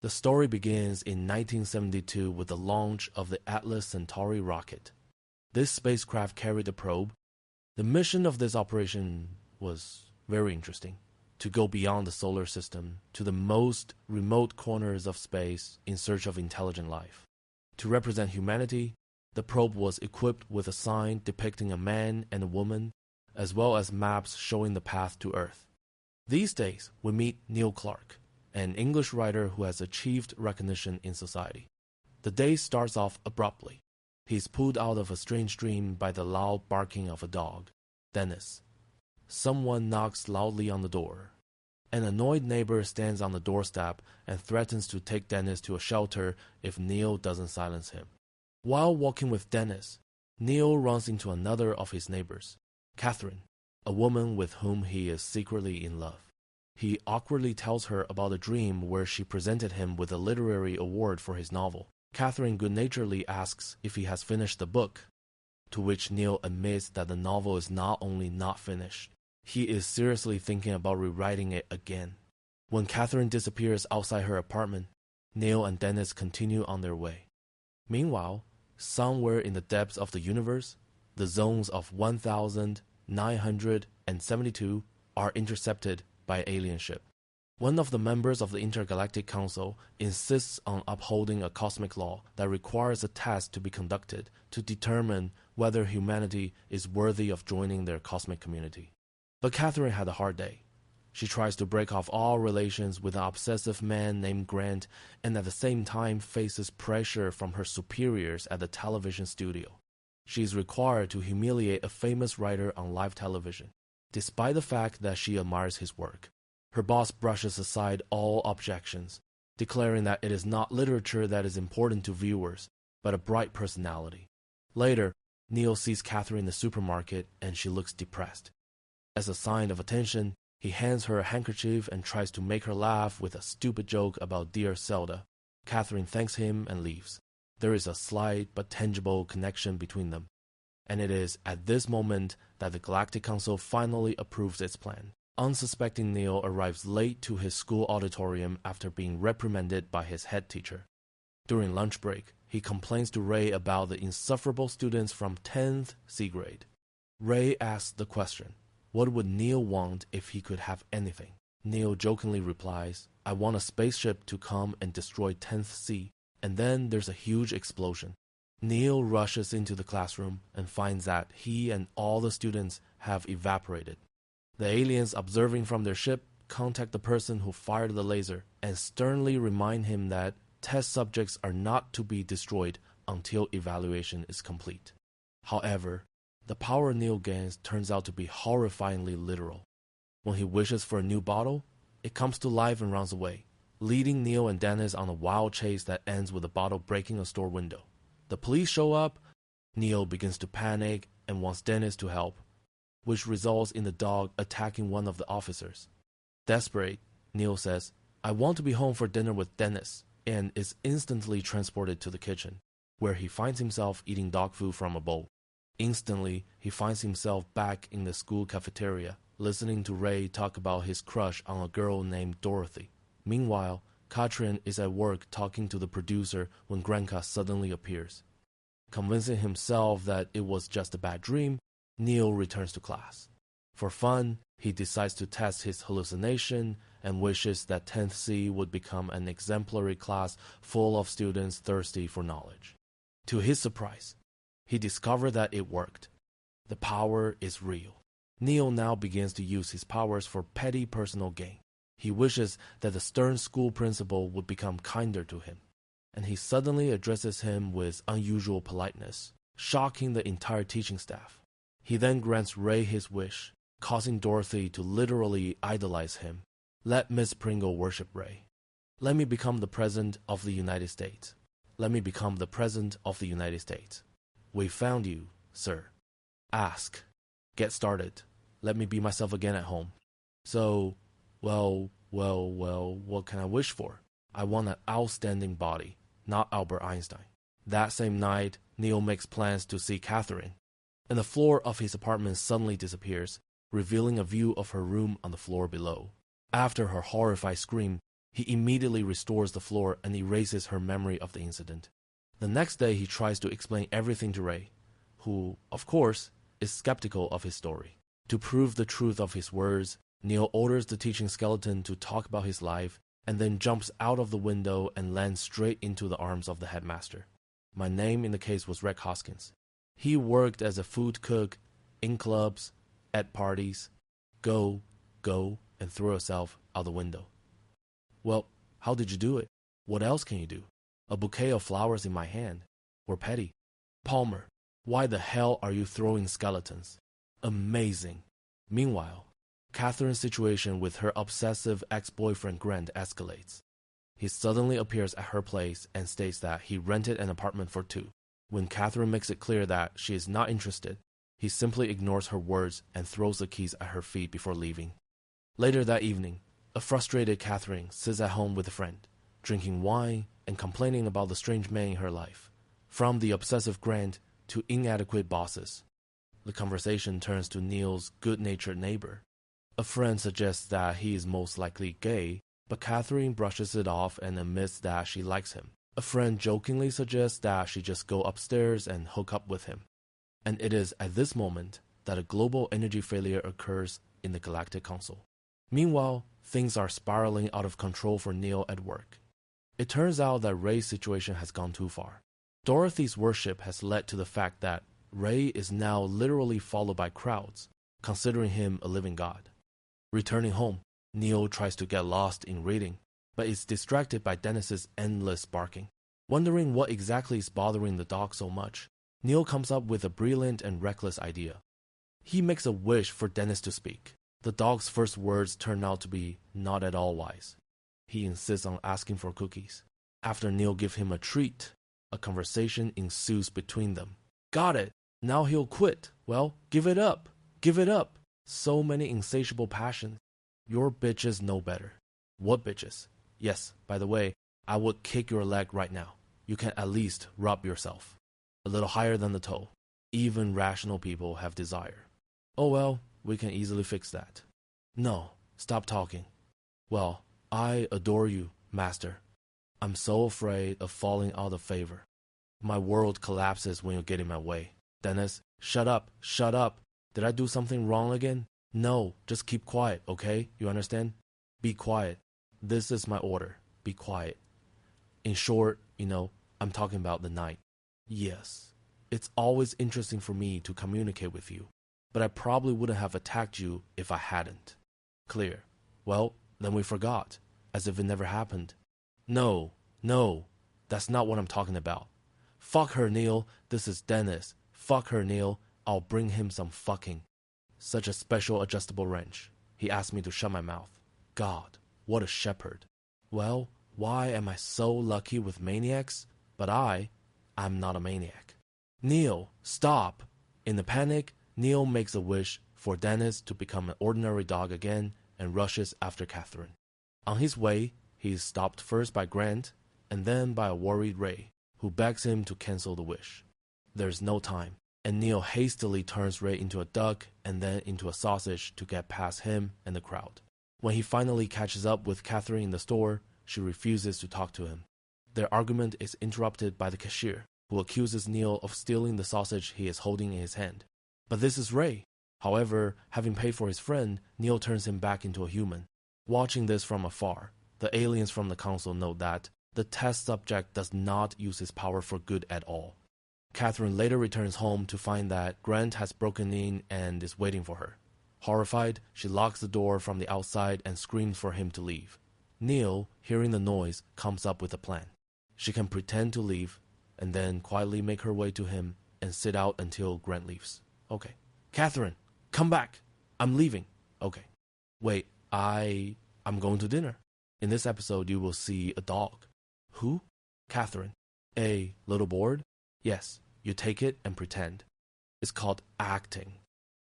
The story begins in 1972 with the launch of the Atlas Centauri rocket. This spacecraft carried a probe. The mission of this operation was very interesting: to go beyond the solar system to the most remote corners of space in search of intelligent life. To represent humanity, the probe was equipped with a sign depicting a man and a woman, as well as maps showing the path to Earth. These days, we meet Neil Clark, an English writer who has achieved recognition in society. The day starts off abruptly. He is pulled out of a strange dream by the loud barking of a dog, Dennis. Someone knocks loudly on the door. An annoyed neighbor stands on the doorstep and threatens to take Dennis to a shelter if Neil doesn't silence him. While walking with Dennis, Neil runs into another of his neighbors, Catherine, a woman with whom he is secretly in love. He awkwardly tells her about a dream where she presented him with a literary award for his novel. Catherine good-naturedly asks if he has finished the book, to which Neil admits that the novel is not only not finished, he is seriously thinking about rewriting it again. When Catherine disappears outside her apartment, Neil and Dennis continue on their way. Meanwhile, somewhere in the depths of the universe, the zones of 1972 are intercepted by an alien ship. One of the members of the Intergalactic Council insists on upholding a cosmic law that requires a test to be conducted to determine whether humanity is worthy of joining their cosmic community. But Catherine had a hard day. She tries to break off all relations with an obsessive man named Grant, and at the same time faces pressure from her superiors at the television studio. She is required to humiliate a famous writer on live television, despite the fact that she admires his work. Her boss brushes aside all objections, declaring that it is not literature that is important to viewers, but a bright personality. Later, Neil sees Catherine in the supermarket and she looks depressed. As a sign of attention, he hands her a handkerchief and tries to make her laugh with a stupid joke about dear Zelda. Catherine thanks him and leaves. There is a slight but tangible connection between them, and it is at this moment that the Galactic Council finally approves its plan. Unsuspecting Neil arrives late to his school auditorium after being reprimanded by his head teacher. During lunch break, he complains to Ray about the insufferable students from 10th C grade. Ray asks the question, what would Neil want if he could have anything? Neil jokingly replies, I want a spaceship to come and destroy 10th C, and then there's a huge explosion. Neil rushes into the classroom and finds that he and all the students have evaporated. The aliens observing from their ship contact the person who fired the laser and sternly remind him that test subjects are not to be destroyed until evaluation is complete. However, the power Neil gains turns out to be horrifyingly literal. When he wishes for a new bottle, it comes to life and runs away, leading Neil and Dennis on a wild chase that ends with the bottle breaking a store window. The police show up, Neil begins to panic and wants Dennis to help, which results in the dog attacking one of the officers. Desperate, Neil says, I want to be home for dinner with Dennis, and is instantly transported to the kitchen, where he finds himself eating dog food from a bowl. Instantly, he finds himself back in the school cafeteria, listening to Ray talk about his crush on a girl named Dorothy. Meanwhile, Katrin is at work talking to the producer when Granka suddenly appears. Convincing himself that it was just a bad dream, Neil returns to class. For fun, he decides to test his hallucination and wishes that 10th C would become an exemplary class full of students thirsty for knowledge. To his surprise, he discovered that it worked. The power is real. Neil now begins to use his powers for petty personal gain. He wishes that the stern school principal would become kinder to him, and he suddenly addresses him with unusual politeness, shocking the entire teaching staff. He then grants Ray his wish, causing Dorothy to literally idolize him. Let Miss Pringle worship Ray. Let me become the President of the United States. Let me become the President of the United States. We found you, sir. Ask. Get started. Let me be myself again at home. So, well, what can I wish for? I want an outstanding body, not Albert Einstein. That same night, Neil makes plans to see Catherine, and the floor of his apartment suddenly disappears, revealing a view of her room on the floor below. After her horrified scream, He immediately restores the floor and erases her memory of the incident. The next day, he tries to explain everything to Ray, who, of course, is skeptical of his story. To prove the truth of his words, Neil orders the teaching skeleton to talk about his life and then jumps out of the window and lands straight into the arms of the headmaster. My name in the case was Rick Hoskins. He worked as a food cook, in clubs, at parties. Go, and throw yourself out the window. Well, how did you do it? What else can you do? A bouquet of flowers in my hand. We're petty. Palmer, why the hell are you throwing skeletons? Amazing. Meanwhile, Catherine's situation with her obsessive ex-boyfriend Grant escalates. He suddenly appears at her place and states that he rented an apartment for two. When Catherine makes it clear that she is not interested, he simply ignores her words and throws the keys at her feet before leaving. Later that evening, a frustrated Catherine sits at home with a friend, drinking wine and complaining about the strange man in her life, from the obsessive Grant to inadequate bosses. The conversation turns to Neil's good-natured neighbor. A friend suggests that he is most likely gay, but Catherine brushes it off and admits that she likes him. A friend jokingly suggests that she just go upstairs and hook up with him. And it is at this moment that a global energy failure occurs in the Galactic Council. Meanwhile, things are spiraling out of control for Neil at work. It turns out that Ray's situation has gone too far. Dorothy's worship has led to the fact that Ray is now literally followed by crowds, considering him a living god. Returning home, Neil tries to get lost in reading, but is distracted by Dennis's endless barking. Wondering what exactly is bothering the dog so much, Neil comes up with a brilliant and reckless idea. He makes a wish for Dennis to speak. The dog's first words turn out to be not at all wise. He insists on asking for cookies. After Neil gives him a treat, a conversation ensues between them. Got it! Now he'll quit. Well, give it up! Give it up! So many insatiable passions. Your bitches know better. What bitches? Yes, by the way, I would kick your leg right now. You can at least rub yourself. A little higher than the toe. Even rational people have desire. Oh well, we can easily fix that. No, stop talking. Well, I adore you, Master. I'm so afraid of falling out of favor. My world collapses when you get in my way. Dennis, shut up, shut up. Did I do something wrong again? No, just keep quiet, okay? You understand? Be quiet. This is my order. Be quiet. In short, I'm talking about the night. Yes, it's always interesting for me to communicate with you, but I probably wouldn't have attacked you if I hadn't. Clear. Well, then we forgot, as if it never happened. No, that's not what I'm talking about. Fuck her, Neil. This is Dennis. Fuck her, Neil. I'll bring him some fucking. Such a special adjustable wrench. He asked me to shut my mouth. God, what a shepherd. Well, why am I so lucky with maniacs? But I'm not a maniac. Neil, stop. In the panic, Neil makes a wish for Dennis to become an ordinary dog again and rushes after Catherine. On his way, he is stopped first by Grant and then by a worried Ray, who begs him to cancel the wish. There's no time, and Neil hastily turns Ray into a duck and then into a sausage to get past him and the crowd. When he finally catches up with Catherine in the store, she refuses to talk to him. Their argument is interrupted by the cashier, who accuses Neil of stealing the sausage he is holding in his hand. But this is Ray. However, having paid for his friend, Neil turns him back into a human. Watching this from afar, the aliens from the council note that the test subject does not use his power for good at all. Catherine later returns home to find that Grant has broken in and is waiting for her. Horrified, she locks the door from the outside and screams for him to leave. Neil, hearing the noise, comes up with a plan. She can pretend to leave, and then quietly make her way to him and sit out until Grant leaves. Okay. Catherine, come back. I'm leaving. Okay. Wait, I'm going to dinner. In this episode, you will see a dog. Who? Catherine. A little bored? Yes, you take it and pretend. It's called acting.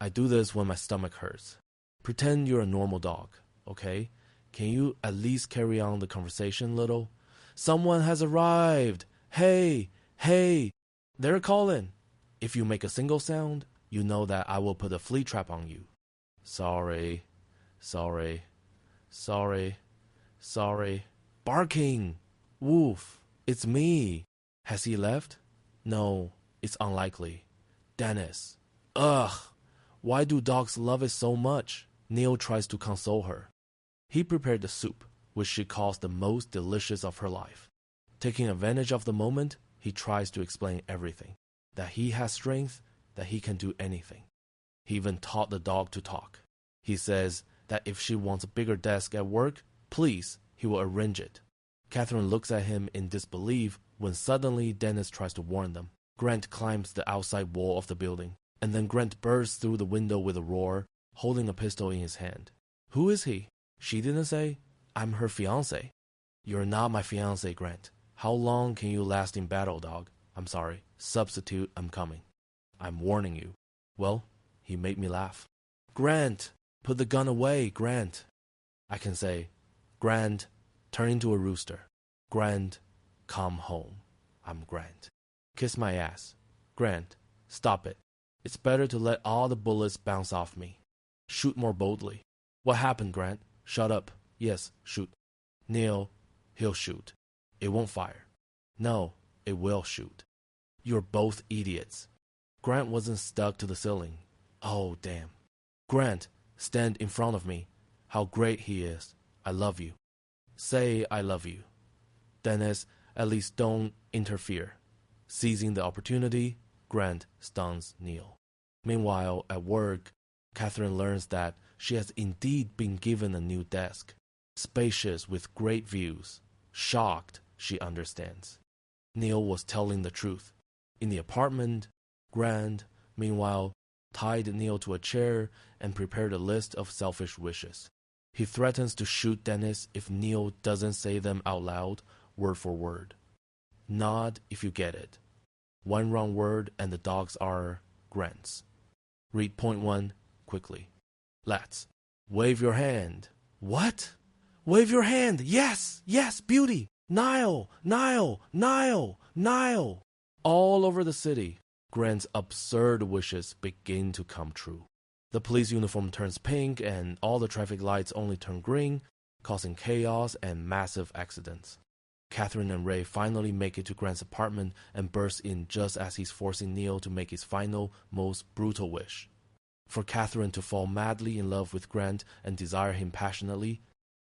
I do this when my stomach hurts. Pretend you're a normal dog, okay? Can you at least carry on the conversation a little? Someone has arrived. Hey, they're calling. If you make a single sound, you know that I will put a flea trap on you. Sorry. barking. Woof, it's me. Has he left? No, it's unlikely. Dennis. Ugh, why do dogs love it so much? Neil tries to console her. He prepared the soup, which she calls the most delicious of her life. Taking advantage of the moment, he tries to explain everything. That he has strength, that he can do anything. He even taught the dog to talk. He says that if she wants a bigger desk at work, please, he will arrange it. Catherine looks at him in disbelief when suddenly Dennis tries to warn them. Grant climbs the outside wall of the building, and then Grant bursts through the window with a roar, holding a pistol in his hand. Who is he? She didn't say. I'm her fiancé. You're not my fiancé, Grant. How long can you last in battle, dog? I'm sorry. Substitute, I'm coming. I'm warning you. Well, he made me laugh. Grant, put the gun away, Grant. I can say, Grant, turn into a rooster. Grant, come home. I'm Grant. Kiss my ass. Grant, stop it. It's better to let all the bullets bounce off me. Shoot more boldly. What happened, Grant? Shut up. Yes, shoot. Neil, he'll shoot. It won't fire. No, it will shoot. You're both idiots. Grant wasn't stuck to the ceiling. Oh, damn. Grant, stand in front of me. How great he is. I love you. Say I love you. Dennis, at least don't interfere. Seizing the opportunity, Grant stuns Neil. Meanwhile, at work, Catherine learns that she has indeed been given a new desk. Spacious with great views. Shocked, she understands. Neil was telling the truth. In the apartment, Grant, meanwhile, tied Neil to a chair and prepared a list of selfish wishes. He threatens to shoot Dennis if Neil doesn't say them out loud, word for word. Nod if you get it. One wrong word and the dogs are Grant's. Read point 1 quickly. Let's. Wave your hand. What? Wave your hand. Yes, yes, beauty. Nile, Nile, Nile, Nile. All over the city, Grant's absurd wishes begin to come true. The police uniform turns pink and all the traffic lights only turn green, causing chaos and massive accidents. Catherine and Ray finally make it to Grant's apartment and burst in just as he's forcing Neil to make his final, most brutal wish. For Catherine to fall madly in love with Grant and desire him passionately.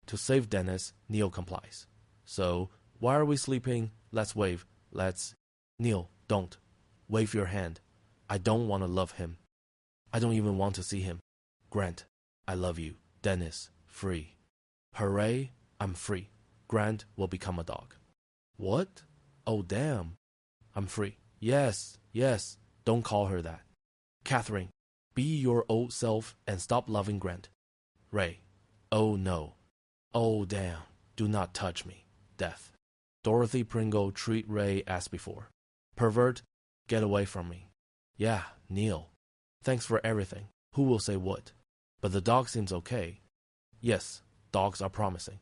To save Dennis, Neil complies. So, why are we sleeping? Let's wave. Let's... Neil, don't. Wave your hand. I don't want to love him. I don't even want to see him. Grant, I love you. Dennis, free. Hooray, I'm free. Grant will become a dog. What? Oh, damn. I'm free. Yes, yes, don't call her that. Catherine, be your old self and stop loving Grant. Ray, oh no. Oh, damn, do not touch me. Death. Dorothy Pringle treat Ray as before. Pervert, get away from me. Yeah, Neil. Thanks for everything. Who will say what? But the dog seems okay. Yes, dogs are promising.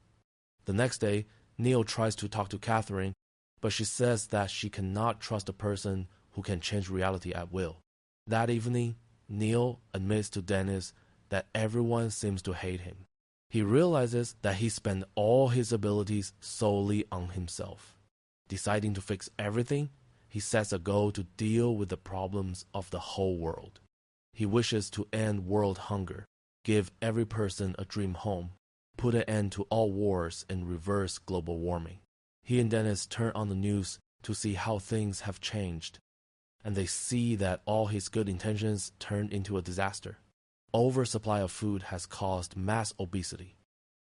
The next day, Neil tries to talk to Catherine, but she says that she cannot trust a person who can change reality at will. That evening, Neil admits to Dennis that everyone seems to hate him. He realizes that he spent all his abilities solely on himself. Deciding to fix everything, he sets a goal to deal with the problems of the whole world. He wishes to end world hunger, give every person a dream home, put an end to all wars and reverse global warming. He and Dennis turn on the news to see how things have changed, and they see that all his good intentions turned into a disaster. Oversupply of food has caused mass obesity.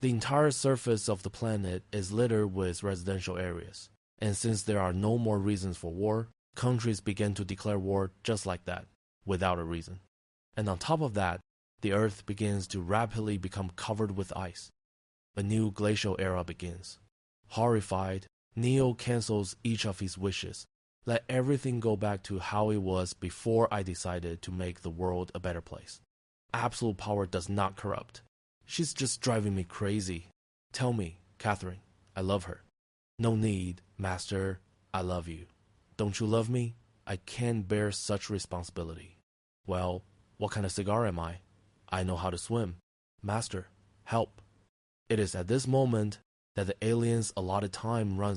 The entire surface of the planet is littered with residential areas, and since there are no more reasons for war, countries begin to declare war just like that, without a reason. And on top of that, the Earth begins to rapidly become covered with ice. A new glacial era begins. Horrified, Neil cancels each of his wishes. Let everything go back to how it was before I decided to make the world a better place. Absolute power does not corrupt. She's just driving me crazy. Tell me, Catherine, I love her. No need, Master, I love you. Don't you love me? I can't bear such responsibility. Well, what kind of cigar am I? I know how to swim. Master, help. It is at this moment that the aliens' allotted time runs